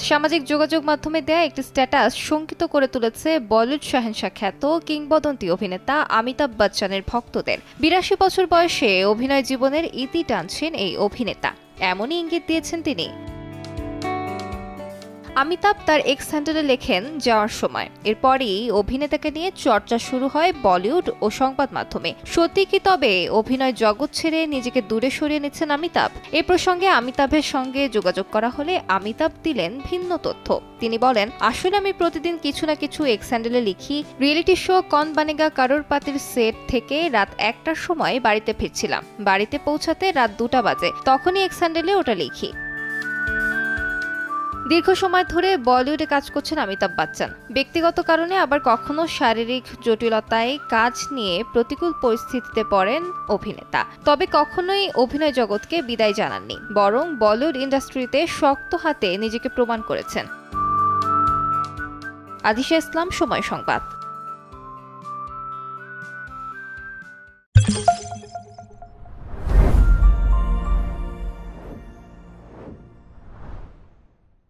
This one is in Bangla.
সামাজিক যোগাযোগ মাধ্যমে দেয়া একটি স্ট্যাটাস শঙ্কিত করে তুলেছে বলিউড শাহেনশা খ্যাত কিংবদন্তি অভিনেতা অমিতাভ বচ্চনের ভক্তদের। ৮২ বছর বয়সে অভিনয় জীবনের ইতি টানছেন এই অভিনেতা, এমনই ইঙ্গিত দিয়েছেন তিনি। অমিতাভ তার এক্স হ্যান্ডেলে লেখেন, যাওয়ার সময়। এরপরই অভিনেতাকে নিয়ে চর্চা শুরু হয় বলিউড ও সংবাদ মাধ্যমে। সত্যি কি তবে অভিনয় জগৎ ছেড়ে নিজেকে দূরে সরিয়ে নিচ্ছেন অমিতাভ? এ প্রসঙ্গে অমিতাভের সঙ্গে যোগাযোগ করা হলে অমিতাভ দিলেন ভিন্ন তথ্য। তিনি বলেন, আসলে আমি প্রতিদিন কিছু না কিছু এক্স হ্যান্ডেলে লিখি। রিয়েলিটি শো কন বানেগা করোড়পতির সেট থেকে রাত ১টার সময় বাড়িতে ফিরছিলাম। বাড়িতে পৌঁছাতে রাত ২টা বাজে, তখনই এক্স হ্যান্ডেলে ওটা লিখি। দীর্ঘ সময় ধরে বলিউডে কাজ করছেন অমিতাভ বচ্চন। ব্যক্তিগত কারণে আবার কখনো শারীরিক জটিলতায় কাজ নিয়ে প্রতিকূল পরিস্থিতিতে পড়েন অভিনেতা। তবে কখনোই অভিনয় জগৎকে বিদায় জানাননি, বরং বলিউড ইন্ডাস্ট্রিতে শক্ত হাতে নিজেকে প্রমাণ করেছেন। আদিশা ইসলাম, সময় সংবাদ।